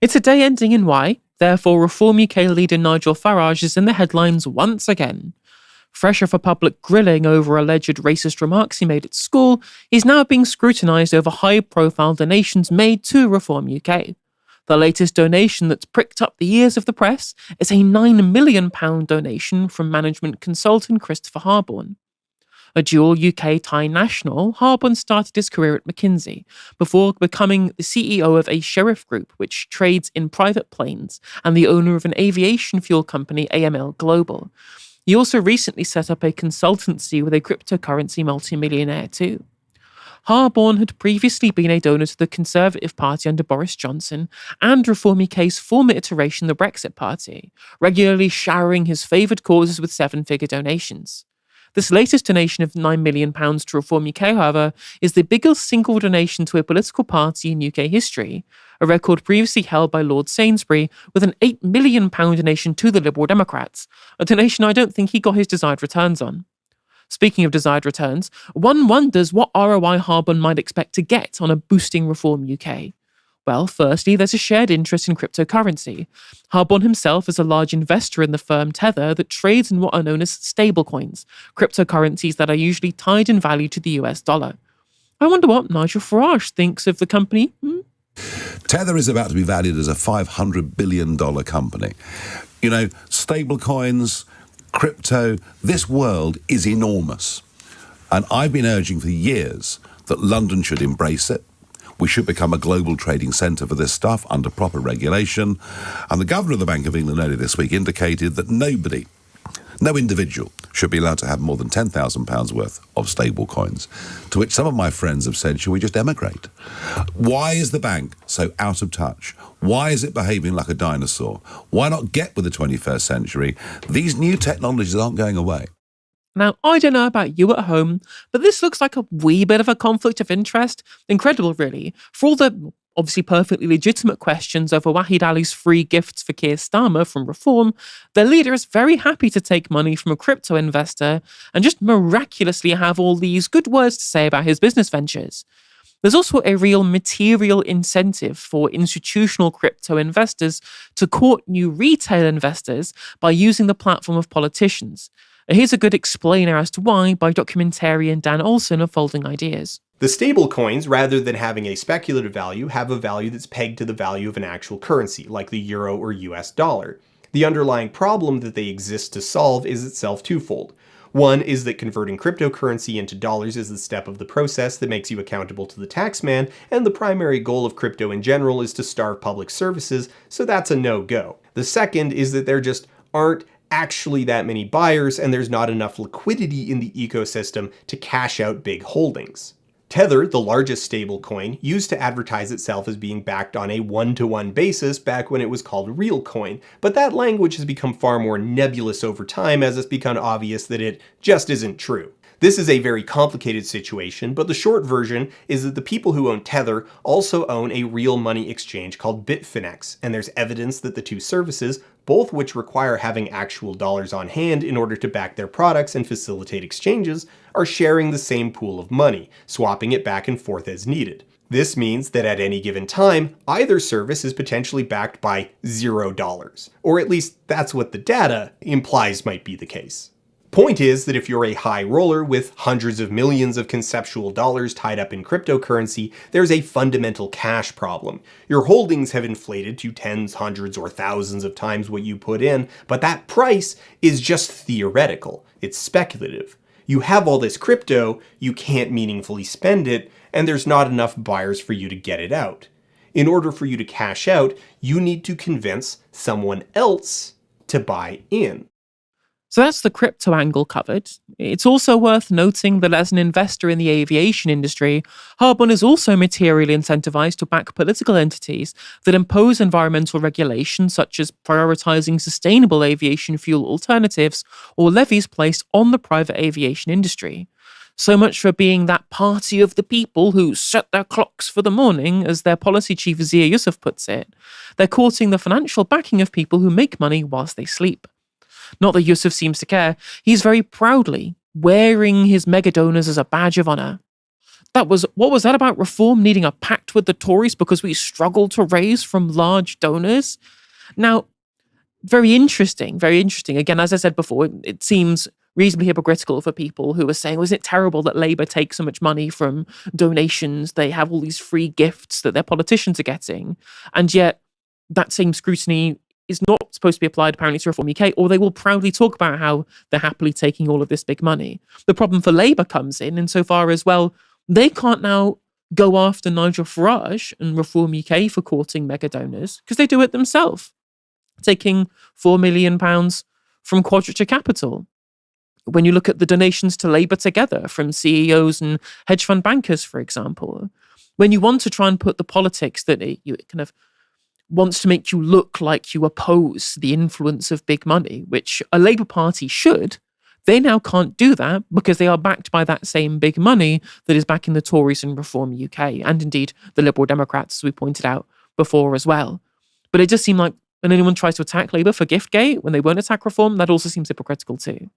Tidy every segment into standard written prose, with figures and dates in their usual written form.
It's a day ending in Y, therefore Reform UK leader Nigel Farage is in the headlines once again. Fresh off a public grilling over alleged racist remarks he made at school, he's now being scrutinised over high-profile donations made to Reform UK. The latest donation that's pricked up the ears of the press is a £9 million donation from management consultant Christopher Harborne. A dual UK-Thai national, Harborne started his career at McKinsey before becoming the CEO of a sheriff group which trades in private planes and the owner of an aviation fuel company, AML Global. He also recently set up a consultancy with a cryptocurrency multimillionaire too. Harborne had previously been a donor to the Conservative Party under Boris Johnson and Reform UK's former iteration, the Brexit Party, regularly showering his favoured causes with seven-figure donations. This latest donation of £9 million to Reform UK, however, is the biggest single donation to a political party in UK history, a record previously held by Lord Sainsbury with an £8 million donation to the Liberal Democrats, a donation I don't think he got his desired returns on. Speaking of desired returns, one wonders what ROI Harborne might expect to get on a boosting Reform UK. Well, firstly, there's a shared interest in cryptocurrency. Harborne himself is a large investor in the firm Tether that trades in what are known as stablecoins, cryptocurrencies that are usually tied in value to the US dollar. I wonder what Nigel Farage thinks of the company. Tether is about to be valued as a $500 billion company. You know, stablecoins, crypto, this world is enormous. And I've been urging for years that London should embrace it. We should become a global trading centre for this stuff under proper regulation. And the Governor of the Bank of England earlier this week indicated that no individual should be allowed to have more than £10,000 worth of stable coins, to which some of my friends have said, should we just emigrate? Why is the bank so out of touch? Why is it behaving like a dinosaur? Why not get with the 21st century? These new technologies aren't going away. Now, I don't know about you at home, but this looks like a wee bit of a conflict of interest. Incredible, really. For all the obviously perfectly legitimate questions over Wahid Ali's free gifts for Keir Starmer from Reform, their leader is very happy to take money from a crypto investor and just miraculously have all these good words to say about his business ventures. There's also a real material incentive for institutional crypto investors to court new retail investors by using the platform of politicians. Here's a good explainer as to why by documentarian Dan Olson of Folding Ideas. The stable coins, rather than having a speculative value, have a value that's pegged to the value of an actual currency, like the euro or US dollar. The underlying problem that they exist to solve is itself twofold. One is that converting cryptocurrency into dollars is the step of the process that makes you accountable to the taxman, and the primary goal of crypto in general is to starve public services, so that's a no-go. The second is that there just aren't actually that many buyers, and there's not enough liquidity in the ecosystem to cash out big holdings. Tether, the largest stablecoin, used to advertise itself as being backed on a one-to-one basis back when it was called Realcoin, but that language has become far more nebulous over time as it's become obvious that it just isn't true. This is a very complicated situation, but the short version is that the people who own Tether also own a real money exchange called Bitfinex, and there's evidence that the two services, both which require having actual dollars on hand in order to back their products and facilitate exchanges, are sharing the same pool of money, swapping it back and forth as needed. This means that at any given time, either service is potentially backed by $0, or at least that's what the data implies might be the case. Point is that if you're a high roller with hundreds of millions of conceptual dollars tied up in cryptocurrency, there's a fundamental cash problem. Your holdings have inflated to tens, hundreds, or thousands of times what you put in, but that price is just theoretical. It's speculative. You have all this crypto, you can't meaningfully spend it, and there's not enough buyers for you to get it out. In order for you to cash out, you need to convince someone else to buy in. So that's the crypto angle covered. It's also worth noting that as an investor in the aviation industry, Harborne is also materially incentivized to back political entities that impose environmental regulations such as prioritizing sustainable aviation fuel alternatives or levies placed on the private aviation industry. So much for being that party of the people who set their clocks for the morning, as their policy chief Zia Yusuf puts it. They're courting the financial backing of people who make money whilst they sleep. Not that Yusuf seems to care, he's very proudly wearing his mega donors as a badge of honour. What was that about reform needing a pact with the Tories because we struggle to raise from large donors? Now, very interesting, very interesting. Again, as I said before, it seems reasonably hypocritical for people who are saying, wasn't it terrible that Labour takes so much money from donations? They have all these free gifts that their politicians are getting. And yet that same scrutiny is not supposed to be applied apparently to Reform UK, or they will proudly talk about how they're happily taking all of this big money. The problem for Labour comes in insofar as, well, they can't now go after Nigel Farage and Reform UK for courting mega donors because they do it themselves, taking £4 million from Quadrature Capital. When you look at the donations to Labour Together from CEOs and hedge fund bankers, for example, when you want to try and put the politics that it kind of wants to make you look like you oppose the influence of big money, which a Labour Party should, they now can't do that because they are backed by that same big money that is backing the Tories and Reform UK, and indeed the Liberal Democrats, as we pointed out before as well. But it just seemed like when anyone tries to attack Labour for Giftgate, when they won't attack Reform, that also seems hypocritical too.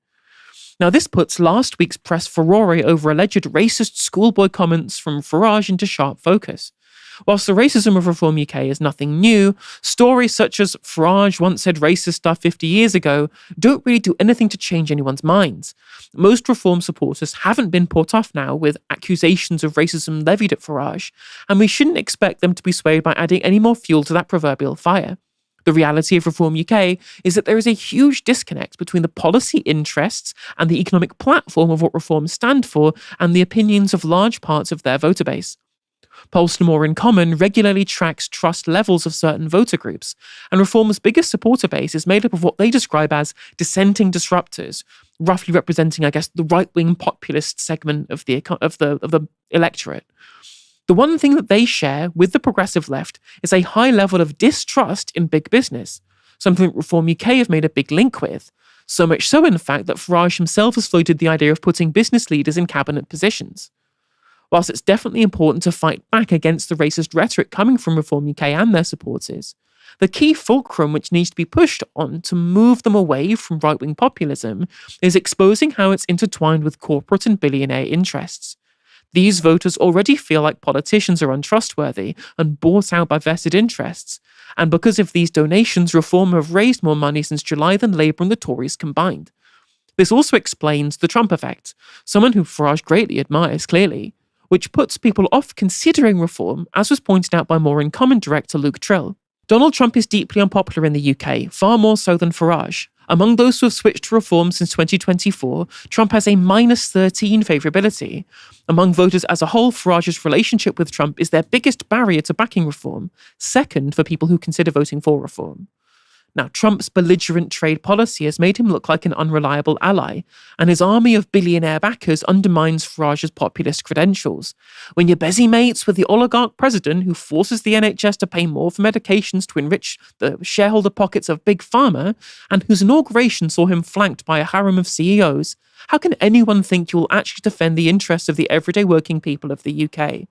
Now, this puts last week's press furore over alleged racist schoolboy comments from Farage into sharp focus. Whilst the racism of Reform UK is nothing new, stories such as Farage once said racist stuff 50 years ago don't really do anything to change anyone's minds. Most Reform supporters haven't been put off now with accusations of racism levied at Farage, and we shouldn't expect them to be swayed by adding any more fuel to that proverbial fire. The reality of Reform UK is that there is a huge disconnect between the policy interests and the economic platform of what reforms stand for and the opinions of large parts of their voter base. Pollster More in Common regularly tracks trust levels of certain voter groups, and Reform's biggest supporter base is made up of what they describe as dissenting disruptors, roughly representing, I guess, the right-wing populist segment of the electorate. The one thing that they share with the progressive left is a high level of distrust in big business, something that Reform UK have made a big link with. So much so, in fact, that Farage himself has floated the idea of putting business leaders in cabinet positions. Whilst it's definitely important to fight back against the racist rhetoric coming from Reform UK and their supporters, the key fulcrum which needs to be pushed on to move them away from right-wing populism is exposing how it's intertwined with corporate and billionaire interests. These voters already feel like politicians are untrustworthy and bought out by vested interests, and because of these donations, Reform have raised more money since July than Labour and the Tories combined. This also explains the Trump effect, someone who Farage greatly admires clearly, which puts people off considering Reform, as was pointed out by More in Common director Luke Trill. Donald Trump is deeply unpopular in the UK, far more so than Farage. Among those who have switched to Reform since 2024, Trump has a -13 favourability. Among voters as a whole, Farage's relationship with Trump is their biggest barrier to backing Reform, second for people who consider voting for Reform. Now, Trump's belligerent trade policy has made him look like an unreliable ally, and his army of billionaire backers undermines Farage's populist credentials. When you're busy mates with the oligarch president who forces the NHS to pay more for medications to enrich the shareholder pockets of Big Pharma, and whose inauguration saw him flanked by a harem of CEOs, how can anyone think you will actually defend the interests of the everyday working people of the UK?